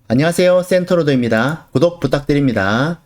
안녕하세요, 센터로드입니다. 구독 부탁드립니다.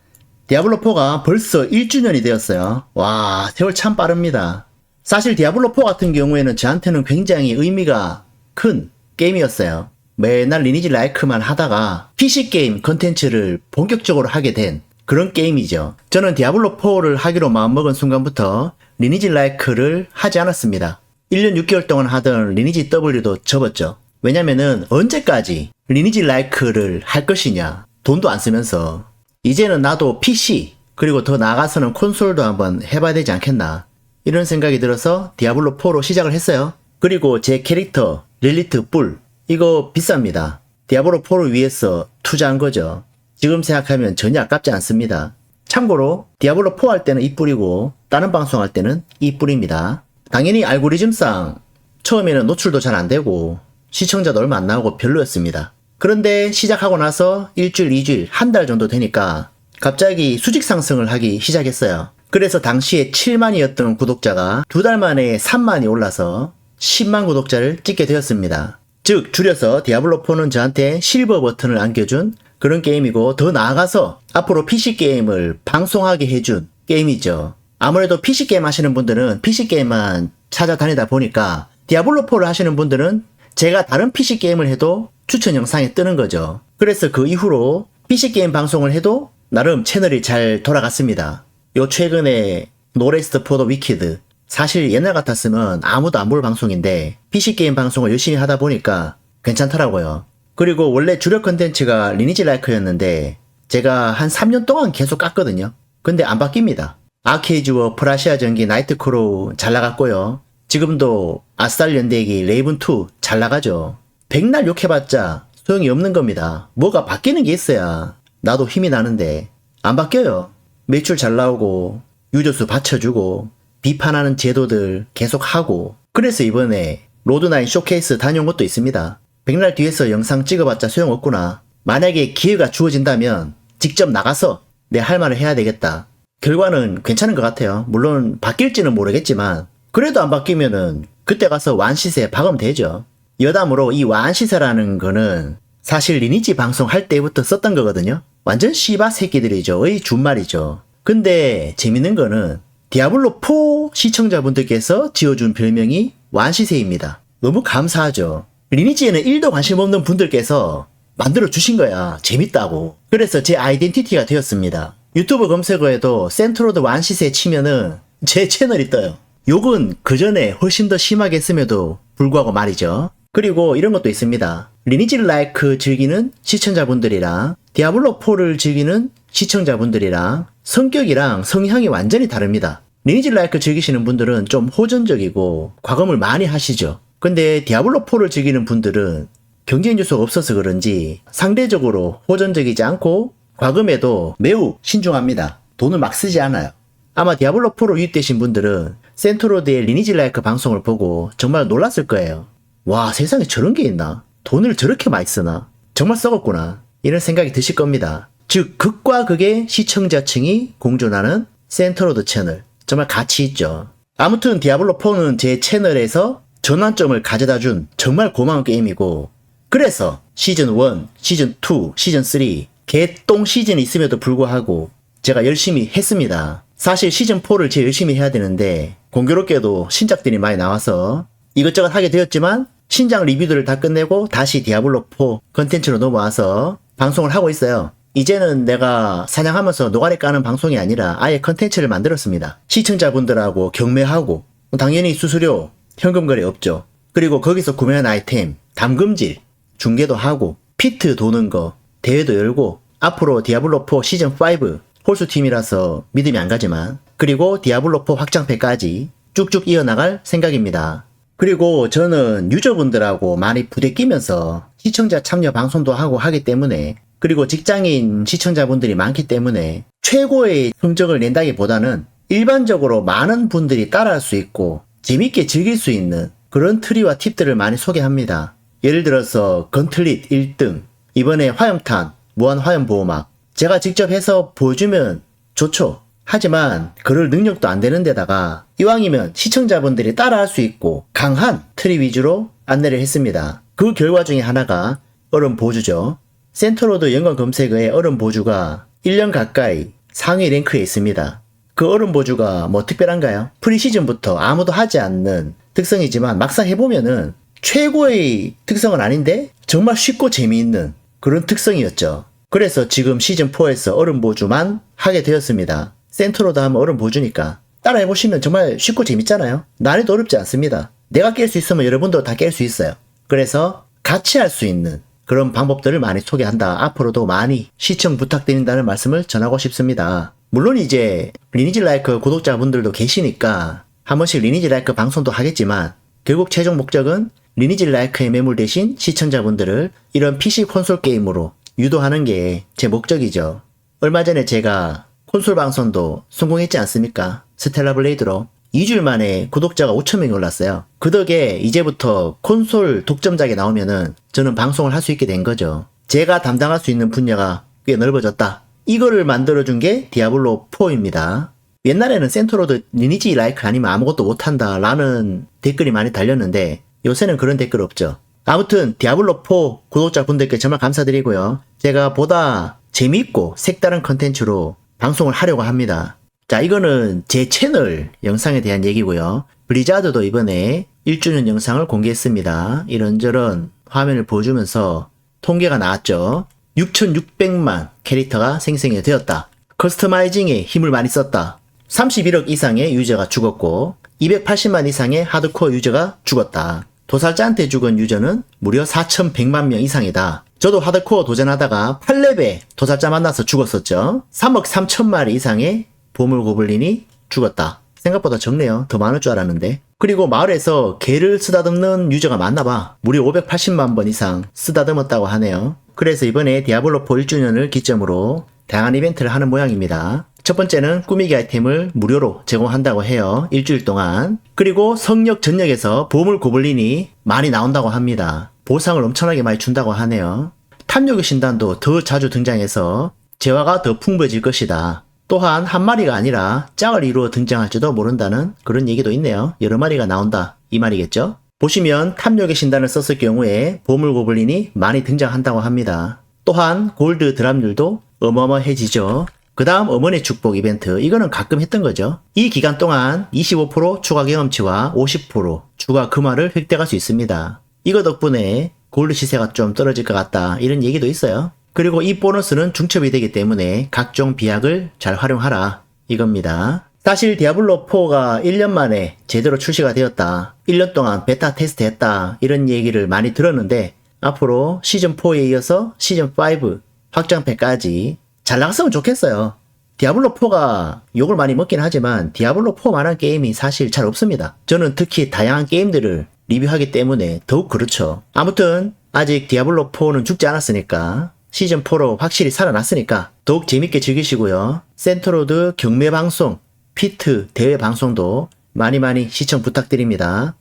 디아블로4가 벌써 1주년이 되었어요. 와, 세월 참 빠릅니다. 사실 디아블로4 같은 경우에는 저한테는 굉장히 의미가 큰 게임이었어요. 맨날 리니지 라이크만 하다가 PC게임 컨텐츠를 본격적으로 하게 된 그런 게임이죠. 저는 디아블로4를 하기로 마음먹은 순간부터 리니지 라이크를 하지 않았습니다. 1년 6개월 동안 하던 리니지 W도 접었죠. 왜냐면은 언제까지 리니지 라이크를 할 것이냐, 돈도 안 쓰면서. 이제는 나도 PC 그리고 더 나아가서는 콘솔도 한번 해봐야 되지 않겠나, 이런 생각이 들어서 디아블로4로 시작을 했어요. 그리고 제 캐릭터 릴리트 뿔, 이거 비쌉니다. 디아블로4를 위해서 투자한 거죠. 지금 생각하면 전혀 아깝지 않습니다. 참고로 디아블로4 할 때는 이 뿔이고 다른 방송 할 때는 이 뿔입니다. 당연히 알고리즘상 처음에는 노출도 잘 안되고 시청자도 얼마 안 나오고 별로였습니다. 그런데 시작하고 나서 일주일, 2주일, 한 달 정도 되니까 갑자기 수직 상승을 하기 시작했어요. 그래서 당시에 7만이었던 구독자가 2달 만에 3만이 올라서 10만 구독자를 찍게 되었습니다. 즉 줄여서 디아블로4는 저한테 실버 버튼을 안겨준 그런 게임이고, 더 나아가서 앞으로 PC게임을 방송하게 해준 게임이죠. 아무래도 PC게임 하시는 분들은 PC게임만 찾아다니다 보니까 디아블로4를 하시는 분들은 제가 다른 PC게임을 해도 추천 영상에 뜨는 거죠. 그래서 그 이후로 PC게임 방송을 해도 나름 채널이 잘 돌아갔습니다. 요 최근에 노레스트 포 더 위키드, 사실 옛날 같았으면 아무도 안 볼 방송인데 PC게임 방송을 열심히 하다 보니까 괜찮더라고요. 그리고 원래 주력 컨텐츠가 리니지 라이크였는데 제가 한 3년 동안 계속 깠거든요. 근데 안 바뀝니다. 아케이즈워, 프라시아 전기, 나이트 크로우 잘 나갔고요. 지금도 아스달 연대기, 레이븐2 잘 나가죠. 백날 욕해봤자 소용이 없는 겁니다. 뭐가 바뀌는 게 있어야 나도 힘이 나는데 안 바뀌어요. 매출 잘 나오고 유저수 받쳐주고 비판하는 제도들 계속 하고. 그래서 이번에 로드9 쇼케이스 다녀온 것도 있습니다. 백날 뒤에서 영상 찍어봤자 소용없구나, 만약에 기회가 주어진다면 직접 나가서 내 할 말을 해야 되겠다. 결과는 괜찮은 것 같아요. 물론 바뀔지는 모르겠지만 그래도 안 바뀌면은 그때 가서 완시세 박으면 되죠. 여담으로 이 완시세라는 거는 사실 리니지 방송 할 때부터 썼던 거거든요. 완전 씨바 새끼들이죠. 의 준말이죠. 근데 재밌는 거는 디아블로4 시청자분들께서 지어준 별명이 완시세입니다. 너무 감사하죠. 리니지에는 1도 관심 없는 분들께서 만들어 주신 거야. 재밌다고. 그래서 제 아이덴티티가 되었습니다. 유튜브 검색어에도 센트로드 완시세 치면은 제 채널이 떠요. 욕은 그 전에 훨씬 더 심하게 했음에도 불구하고 말이죠. 그리고 이런 것도 있습니다. 리니지 라이크 즐기는 시청자분들이랑 디아블로4를 즐기는 시청자분들이랑 성격이랑 성향이 완전히 다릅니다. 리니지 라이크 즐기시는 분들은 좀 호전적이고 과금을 많이 하시죠. 근데 디아블로4를 즐기는 분들은 경쟁 요소가 없어서 그런지 상대적으로 호전적이지 않고 과금에도 매우 신중합니다. 돈을 막 쓰지 않아요. 아마 디아블로4로 유입되신 분들은 센트로드의 리니지 라이크 방송을 보고 정말 놀랐을 거예요. 와, 세상에 저런 게 있나? 돈을 저렇게 많이 쓰나? 정말 썩었구나, 이런 생각이 드실 겁니다. 즉 극과 극의 시청자층이 공존하는 센트로드 채널, 정말 가치 있죠. 아무튼 디아블로4는 제 채널에서 전환점을 가져다준 정말 고마운 게임이고, 그래서 시즌1, 시즌2, 시즌3 개똥 시즌이 있음에도 불구하고 제가 열심히 했습니다. 사실 시즌4를 제일 열심히 해야 되는데 공교롭게도 신작들이 많이 나와서 이것저것 하게 되었지만 신작 리뷰들을 다 끝내고 다시 디아블로4 컨텐츠로 넘어와서 방송을 하고 있어요. 이제는 내가 사냥하면서 노가리 까는 방송이 아니라 아예 컨텐츠를 만들었습니다. 시청자분들하고 경매하고, 당연히 수수료, 현금 거래 없죠. 그리고 거기서 구매한 아이템 담금질 중계도 하고, 피트 도는 거 대회도 열고, 앞으로 디아블로4 시즌5 홀수팀이라서 믿음이 안 가지만, 그리고 디아블로4 확장팩까지 쭉쭉 이어나갈 생각입니다. 그리고 저는 유저분들하고 많이 부대끼면서 시청자 참여 방송도 하고 하기 때문에, 그리고 직장인 시청자분들이 많기 때문에 최고의 성적을 낸다기보다는 일반적으로 많은 분들이 따라할 수 있고 재밌게 즐길 수 있는 그런 트리와 팁들을 많이 소개합니다. 예를 들어서 건틀릿 1등, 이번에 화염탄, 무한화염보호막 제가 직접 해서 보여주면 좋죠. 하지만 그럴 능력도 안 되는 데다가 이왕이면 시청자분들이 따라할 수 있고 강한 트리 위주로 안내를 했습니다. 그 결과 중에 하나가 얼음 보주죠. 센트로드 연관 검색어의 얼음 보주가 1년 가까이 상위 랭크에 있습니다. 그 얼음 보주가 뭐 특별한가요? 프리시즌부터 아무도 하지 않는 특성이지만 막상 해보면은 최고의 특성은 아닌데 정말 쉽고 재미있는 그런 특성이었죠. 그래서 지금 시즌4에서 얼음 보주만 하게 되었습니다. 센트로드 하면 얼음 보주니까 따라해보시면 정말 쉽고 재밌잖아요. 난이도 어렵지 않습니다. 내가 깰 수 있으면 여러분도 다 깰 수 있어요. 그래서 같이 할 수 있는 그런 방법들을 많이 소개한다. 앞으로도 많이 시청 부탁드린다는 말씀을 전하고 싶습니다. 물론 이제 리니지 라이크 구독자분들도 계시니까 한 번씩 리니지 라이크 방송도 하겠지만 결국 최종 목적은 리니지 라이크에 매몰되신 시청자분들을 이런 PC 콘솔 게임으로 유도하는 게 제 목적이죠. 얼마 전에 제가 콘솔 방송도 성공했지 않습니까? 스텔라 블레이드로 2주일 만에 구독자가 5,000명이 올랐어요. 그 덕에 이제부터 콘솔 독점작이 나오면은 저는 방송을 할 수 있게 된 거죠. 제가 담당할 수 있는 분야가 꽤 넓어졌다. 이거를 만들어준 게 디아블로4입니다. 옛날에는 센트로드 리니지 라이크 아니면 아무것도 못한다 라는 댓글이 많이 달렸는데 요새는 그런 댓글 없죠. 아무튼 디아블로4 구독자분들께 정말 감사드리고요. 제가 보다 재미있고 색다른 컨텐츠로 방송을 하려고 합니다. 자, 이거는 제 채널 영상에 대한 얘기고요. 블리자드도 이번에 1주년 영상을 공개했습니다. 이런저런 화면을 보여주면서 통계가 나왔죠. 6,600만 캐릭터가 생성이 되었다. 커스터마이징에 힘을 많이 썼다. 31억 이상의 유저가 죽었고 280만 이상의 하드코어 유저가 죽었다. 도살자한테 죽은 유저는 무려 4,100만 명 이상이다. 저도 하드코어 도전하다가 8렙에 도살자 만나서 죽었었죠. 3억 3천 마리 이상의 보물 고블린이 죽었다. 생각보다 적네요. 더 많을 줄 알았는데. 그리고 마을에서 개를 쓰다듬는 유저가 많나봐. 무려 580만 번 이상 쓰다듬었다고 하네요. 그래서 이번에 디아블로4 1주년을 기점으로 다양한 이벤트를 하는 모양입니다. 첫 번째는 꾸미기 아이템을 무료로 제공한다고 해요. 일주일 동안. 그리고 성역 전역에서 보물 고블린이 많이 나온다고 합니다. 보상을 엄청나게 많이 준다고 하네요. 탐욕의 신단도 더 자주 등장해서 재화가 더 풍부해질 것이다. 또한 한 마리가 아니라 짝을 이루어 등장할지도 모른다는 그런 얘기도 있네요. 여러 마리가 나온다 이 말이겠죠. 보시면 탐욕의 신단을 썼을 경우에 보물 고블린이 많이 등장한다고 합니다. 또한 골드 드랍률도 어마어마해지죠. 그 다음 어머니의 축복 이벤트, 이거는 가끔 했던 거죠. 이 기간 동안 25% 추가 경험치와 50% 추가 금화를 획득할 수 있습니다. 이거 덕분에 골드 시세가 좀 떨어질 것 같다 이런 얘기도 있어요. 그리고 이 보너스는 중첩이 되기 때문에 각종 비약을 잘 활용하라 이겁니다. 사실 디아블로4가 1년 만에 제대로 출시가 되었다. 1년 동안 베타 테스트 했다 이런 얘기를 많이 들었는데 앞으로 시즌4에 이어서 시즌5 확장팩까지 잘 나갔으면 좋겠어요. 디아블로4가 욕을 많이 먹긴 하지만 디아블로4만한 게임이 사실 잘 없습니다. 저는 특히 다양한 게임들을 리뷰하기 때문에 더욱 그렇죠. 아무튼 아직 디아블로4는 죽지 않았으니까 시즌4로 확실히 살아났으니까 더욱 재밌게 즐기시고요. 센트로드 경매 방송, 피트 대회 방송도 많이 시청 부탁드립니다.